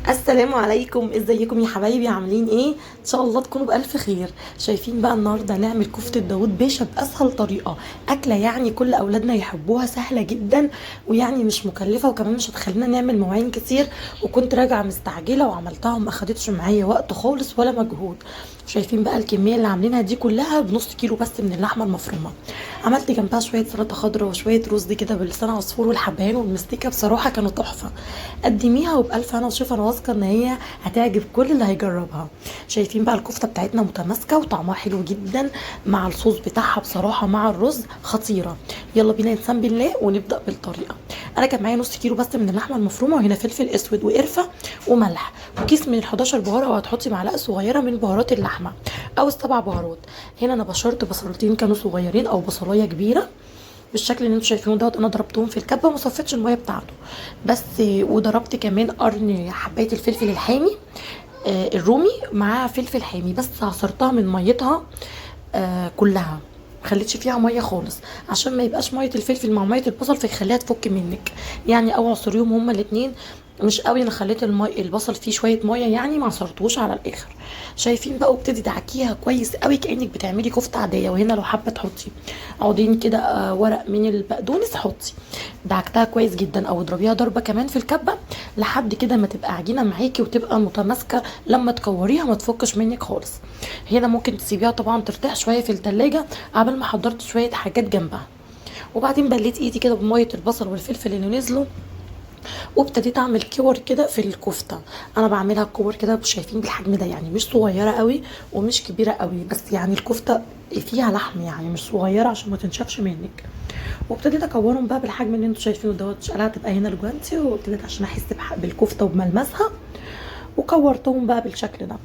السلام عليكم، ازيكم يا حبايبي؟ عاملين ايه؟ ان شاء الله تكونوا بالف خير. شايفين بقى النهارده هنعمل كفته داوود باشا باسهل طريقه. اكله يعني كل اولادنا يحبوها، سهله جدا ويعني مش مكلفه، وكمان مش هتخلينا نعمل مواعين كتير. وكنت راجعه مستعجله وعملتها وما اخدتش معايا وقت خالص ولا مجهود. شايفين بقى الكميه اللي عاملينها دي كلها بنص كيلو بس من اللحمه المفرومه. عملت جنبها شويه سلطه خضراء وشويه رز كده بلسان عصفور والحبهان والمستكه، بصراحه كانوا تحفه. قدميها وبألف هنا وشوف، انا واثقه ان هي هتعجب كل اللي هيجربها. شايفين بقى الكفته بتاعتنا متماسكه وطعمها حلو جدا مع الصوص بتاعها، بصراحه مع الرز خطيره. يلا بينا نسم بالله ونبدا بالطريقه. انا كان معايا نص كيلو بس من اللحمه المفرومه، وهنا فلفل اسود وقرفه وملح وكيس من ال11 بهار، او هتحطي معلقه صغيره من بهارات اللحمه او السبع بهارات. هنا انا بشرت بصلتين كانوا صغيرين او بصلايه كبيره بالشكل اللي انتوا شايفينه دوت. انا ضربتهم في الكبه وما صفيتش الميه بتاعته بس. وضربت كمان قرن حبايه الفلفل الحامي، الرومي مع فلفل حامي، بس عصرتها من ميتها كلها، مخليتش فيها ميه خالص عشان ما يبقاش ميه الفلفل مع ميه البصل فيخليها تفك منك. يعني او عصريهم هما الاتنين مش قوي، انا خليت البصل فيه شويه ميه، يعني ما عصرتوش على الاخر. شايفين بقى؟ وابتدي دعكيها كويس قوي كانك بتعملي كفته عاديه. وهنا لو حابه تحطي عودين كده ورق من البقدونس حطي. دعكتها كويس جدا، او اضربيها ضربه كمان في الكبه لحد كده ما تبقى عجينه معاكي وتبقى متماسكه، لما تكوريها ما تفكش منك خالص. هنا ممكن تسيبيها طبعا ترتاح شويه في التلاجة قبل ما حضرت شويه حاجات جنبها. وبعدين بليت ايدي كده بميه البصل والفلفل اللي نزلوا، وابتديت اعمل كور كده في الكفته. انا بعملها كور كده، شايفين بالحجم ده، يعني مش صغيره قوي ومش كبيره قوي، بس يعني الكفته فيها لحم يعني مش صغيره عشان ما تنشفش منك. وابتديت اكورهم بقى بالحجم اللي انتوا شايفينه دوت. قلعت تبقى هنا الجوانتي، وابتديت عشان احس بالكفته وبملمسها، وكورتهم بقى بالشكل ده.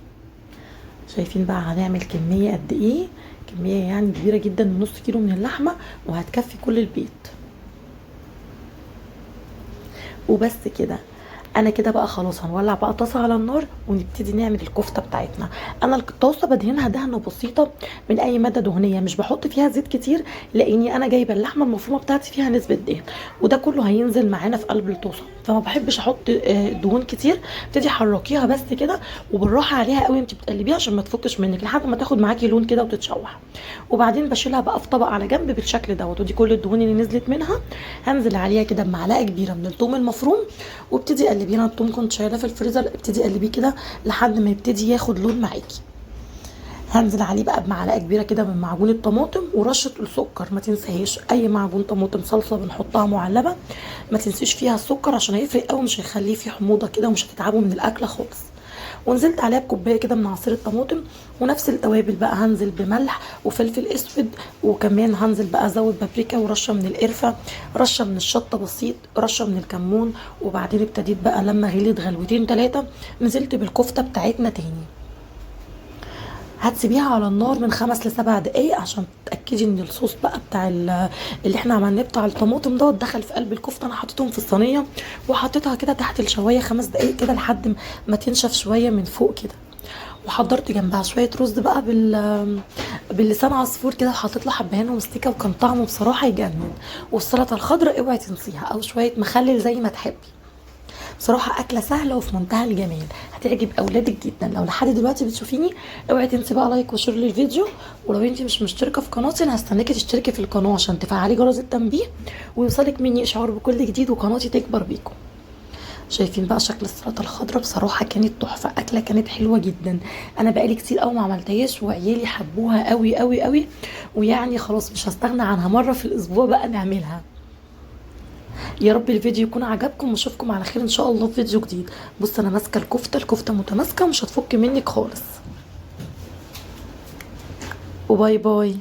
شايفين بقى هنعمل كميه قد ايه؟ كميه يعني كبيره جدا، من نص كيلو من اللحمه وهتكفي كل البيت. وبس كده. انا كده بقى خلاص هنولع بقى طاسه على النار ونبتدي نعمل الكفته بتاعتنا. انا الطاسه بدهنها دهنه بسيطه من اي ماده دهنيه، مش بحط فيها زيت كتير، لاني انا جايبه اللحمه المفرومه بتاعتي فيها نسبه دهن، وده كله هينزل معانا في قلب الطاسه، فما بحبش احط دهون كتير. ابتدي حركيها بس كده وبالراحه عليها قوي، انت بتقلبيها عشان ما تفكش منك لحد ما تاخد معاكي لون كده وتتشوح. وبعدين بشيلها بقى في طبق على جنب بالشكل دوت. ودي كل الدهون اللي نزلت منها. هنزل عليها كده بمعلقه كبيره من الثوم المفروم، وابتدي قلبيه. انا الثوم كنت شايلاه في الفريزر، ابتدي قلبيه كده لحد ما يبتدي ياخد لون معاكي. هنزل عليه بقى بمعلقه كبيره كده من معجون الطماطم ورشه السكر. ما تنساهاش اي معجون طماطم، صلصه بنحطها معلبه ما تنسيش فيها السكر عشان هيفرق قوي، مش هيخليه فيه حموضه كده ومش هتتعبوا من الاكله خالص. ونزلت عليها بكوبايه كده من عصير الطماطم. ونفس التوابل بقى هنزل بملح وفلفل اسود، وكمان هنزل بقى ازود بابريكا ورشه من القرفه، رشه من الشطه بسيط، رشه من الكمون. وبعدين ابتديت بقى لما غليت غلوتين 3 نزلت بالكفته بتاعتنا تاني. هتسيبيها على النار من 5 ل7 دقايق عشان تتاكدي ان الصوص بقى بتاع اللي احنا عملناه بتاع الطماطم دوت دخل في قلب الكفته. انا حطيتهم في الصينيه وحطيتها كده تحت الشوايه 5 دقايق كده لحد ما تنشف شويه من فوق كده. وحضرت جنبها شويه رز بقى باللسان عصفور كده، وحطيت له حبهان ومستكه، وكان طعمه بصراحه يجنن. والسلطه الخضراء اوعي تنسيها، او شويه مخلل زي ما تحبي. بصراحه اكله سهله وفي منتهى الجمال، هتعجب اولادك جدا. لو لحد دلوقتي بتشوفيني اوعي تنسي بقى لايك وشير للفيديو. ولو انت مش مشتركه في قناتي انا هستناكي تشتركي في القناه عشان تفعلي جرس التنبيه ويوصلك مني اشعار بكل جديد وقناتي تكبر بيكم. شايفين بقى شكل السلطه الخضراء؟ بصراحه كانت تحفه، اكله كانت حلوه جدا. انا بقالي كتير قوي ما عملتهاش وعيالي حبوها قوي قوي قوي، ويعني خلاص مش هستغنى عنها، مره في الاسبوع بقى نعملها. يا رب الفيديو يكون عجبكم، واشوفكم على خير ان شاء الله في فيديو جديد. بص انا ماسكه الكفته متماسكه ومش هتفك منك خالص. وباي باي.